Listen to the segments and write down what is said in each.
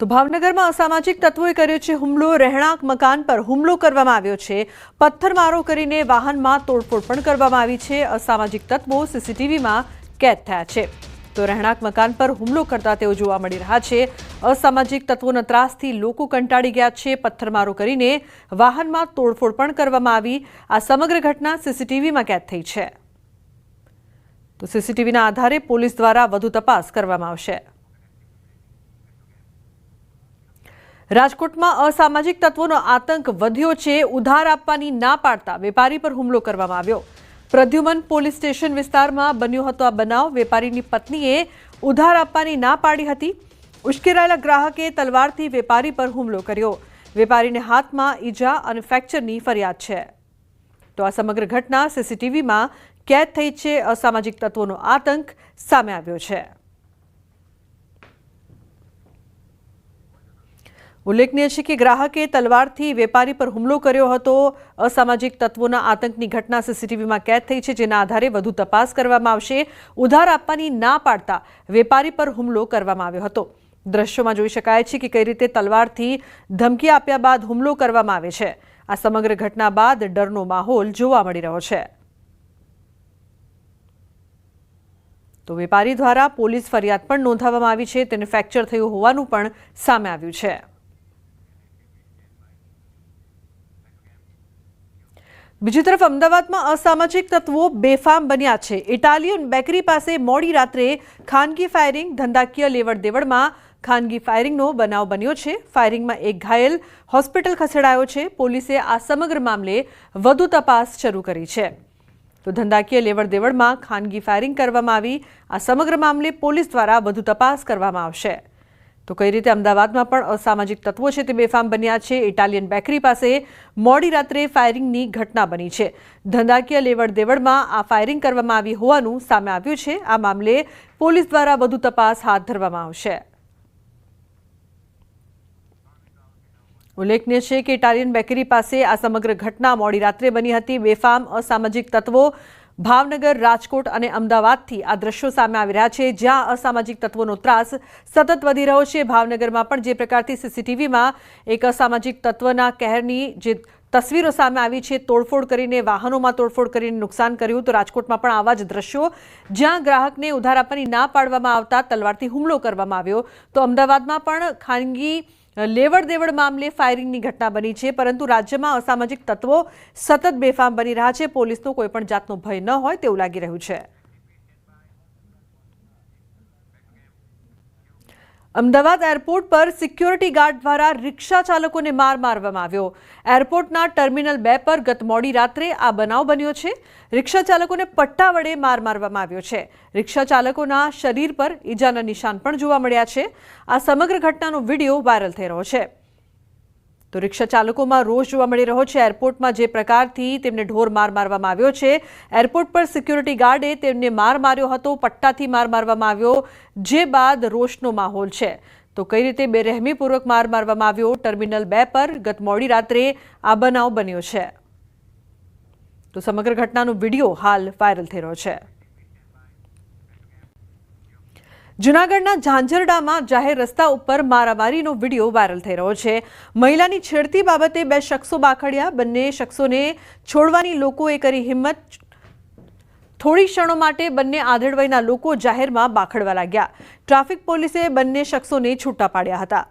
તો ભાવનગરમાં અસામાજિક તત્વોએ કર્યો છે હુમલો। રહેણાંક મકાન પર હુમલો કરવામાં આવ્યો છે। પથ્થરમારો કરીને વાહનમાં તોડફોડ પણ કરવામાં આવી છે। અસામાજિક તત્વો સીસીટીવીમાં કેદ થયા છે। તો રહેણાંક મકાન પર હુમલો કરતા તેઓ જોવા મળી રહ્યા છે। અસામાજિક તત્વોના ત્રાસથી લોકો કંટાળી ગયા છે। પથ્થરમારો કરીને વાહનમાં તોડફોડ પણ કરવામાં આવી। આ સમગ્ર ઘટના સીસીટીવીમાં કેદ થઈ છે। તો સીસીટીવીના આધારે પોલીસ દ્વારા વધુ તપાસ કરવામાં આવશે। રાજકોટમાં અસામાજિક તત્વોનો આતંક વધ્યો છે। ઉધાર આપવાની ના પાડતા વેપારી પર હુમલો કરવામાં આવ્યો। પ્રદ્યુમન પોલીસ સ્ટેશન વિસ્તારમાં બન્યો હતો આ બનાવ। વેપારીની પત્નીએ ઉધાર આપવાની ના પાડી હતી। ઉશ્કેરાયેલા ગ્રાહકે તલવારથી વેપારી પર હુમલો કર્યો। વેપારીને હાથમાં ઈજા અને ફ્રેક્ચરની ફરિયાદ છે। તો આ સમગ્ર ઘટના સીસીટીવીમાં કેદ થઈ છે। અસામાજિક તત્વોનો આતંક સામે આવ્યો છે। ઉલ્લેખનીય છે કે ગ્રાહકે તલવારથી વેપારી પર હુમલો કર્યો હતો। અસામાજિક તત્વોના આતંકની ઘટના સીસીટીવીમાં કેદ થઈ છે, જેના આધારે વધુ તપાસ કરવામાં આવશે। ઉધાર આપવાની ના પાડતા વેપારી પર હુમલો કરવામાં આવ્યો હતો। દ્રશ્યોમાં જોઈ શકાય છે કે કઈ રીતે તલવારથી ધમકી આપ્યા બાદ હુમલો કરવામાં આવે છે। આ સમગ્ર ઘટના બાદ ડરનો માહોલ જોવા મળી રહ્યો છે। તો વેપારી દ્વારા પોલીસ ફરિયાદ પણ નોંધાવવામાં આવી છે। તેને ફ્રેક્ચર થયું હોવાનું પણ સામે આવ્યું છે। બીજી તરફ અમદાવાદમાં અસામાજિક તત્વો બેફામ બન્યા છે। ઇટાલિયન બેકરી પાસે મોડી રાત્રે ખાનગી ફાયરિંગ। ધંધાકીય લેવડ દેવડમાં ખાનગી ફાયરિંગનો બનાવ બન્યો છે। ફાયરિંગમાં એક ઘાયલ હોસ્પિટલ ખસેડાયો છે। પોલીસે આ સમગ્ર મામલે વધુ તપાસ શરૂ કરી છે। તો ધંધાકીય લેવડ દેવડમાં ખાનગી ફાયરિંગ કરવામાં આવી। આ સમગ્ર મામલે પોલીસ દ્વારા વધુ તપાસ કરવામાં આવશે। તો કઈ રીતે અમદાવાદમાં પણ અસામાજિક તત્વો છે તે બેફામ બન્યા છે। ઇટાલિયન બેકરી પાસે મોડી રાત્રે ફાયરિંગની ઘટના બની છે। ધંધાકીય લેવડ દેવડમાં આ ફાયરિંગ કરવામાં આવી હોવાનું સામે આવ્યું છે। આ મામલે પોલીસ દ્વારા વધુ તપાસ હાથ ધરવામાં આવશે। ઉલ્લેખનીય છે કે ઇટાલિયન બેકરી પાસે આ સમગ્ર ઘટના મોડી રાત્રે બની હતી। બેફામ અસામાજિક તત્વો ભાવનગર, રાજકોટ અને અમદાવાદથી આ દ્રશ્યો સામે આવી રહ્યા છે, જ્યાં અસામાજિક તત્વોનો ત્રાસ સતત વધી રહ્યો છે। ભાવનગરમાં પણ જે પ્રકારથી સીસીટીવીમાં એક અસામાજિક તત્વના કહેરની જે તસવીરો સામે આવી છે, તોડફોડ કરીને વાહનોમાં તોડફોડ કરીને નુકસાન કર્યું, તો રાજકોટમાં પણ આવા જ દ્રશ્યો, જ્યાં ગ્રાહકને ઉધાર આપવાની ના પાડવામાં આવતા તલવારથી હુમલો કરવામાં આવ્યો। તો અમદાવાદમાં પણ ખાનગી લેવડ દેવડ મામલે ફાયરિંગની ઘટના બની છે, પરંતુ રાજ્યમાં અસામાજિક તત્વો સતત બેફામ બની રહ્યા છે। પોલીસનો કોઈ પણ જાતનો ભય ન હોય તેવું લાગી રહ્યું છે। અમદાવાદ એરપોર્ટ પર સિક્યોરિટી ગાર્ડ દ્વારા રિક્ષા ચાલકોને માર મારવામાં આવ્યો। એરપોર્ટના ટર્મિનલ 2 પર ગત મોડી રાત્રે આ બનાવ બન્યો છે। રિક્ષા ચાલકોને પટ્ટા વડે માર મારવામાં આવ્યો છે। રિક્ષા ચાલકોના શરીર પર ઈજાના નિશાન પણ જોવા મળ્યા છે। આ સમગ્ર ઘટનાનો વિડીયો વાયરલ થઈ રહ્યો છે। તો રિક્ષા ચાલકોમાં રોષ જોવા મળી રહ્યો છે। એરપોર્ટમાં જે પ્રકારથી તેમને ઢોર માર મારવામાં આવ્યો છે, એરપોર્ટ પર સિક્યોરિટી ગાર્ડે તેમને માર માર્યો હતો, પટ્ટાથી માર મારવામાં આવ્યો, જે બાદ રોષનો માહોલ છે। તો કઈ રીતે બેરહેમીપૂર્વક માર મારવામાં આવ્યો, ટર્મિનલ 2 પર ગત મોડી રાત્રે આ બનાવ બન્યો છે। તો સમગ્ર ઘટનાનો વિડીયો હાલ વાયરલ થઈ રહ્યો છે। જૂનાગઢના ઝાંઝરડામાં જાહેર રસ્તા ઉપર મારામારીનો વિડીયો વાયરલ થઈ રહ્યો છે। મહિલાની છેડતી બાબતે 2 શખ્સો બાખડ્યા। બંને શખ્સોને છોડવાની લોકોએ કરી હિંમત। થોડી ક્ષણો માટે બંને આધેડ લોકો જાહેરમાં બાખડવા લાગ્યા। ટ્રાફિક પોલીસે બંને શખ્સોને છૂટા પાડ્યા હતા।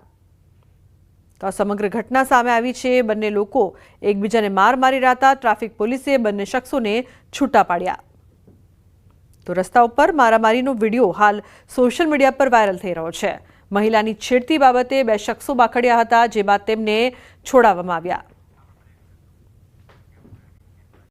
તો આ સમગ્ર ઘટના સામે આવી છે। બંને લોકો એકબીજાને માર મારી રહ્યા હતા। ટ્રાફિક પોલીસે બંને શખ્સોને છૂટા પાડ્યા। તો રસ્તા ઉપર મારામારીનો વિડીયો હાલ સોશિયલ મીડિયા પર વાયરલ થઈ રહ્યો છે। મહિલાની છેડતી બાબતે 2 શખ્સો બાખડ્યા હતા, જે બાદ તેમને છોડાવવામાં આવ્યા।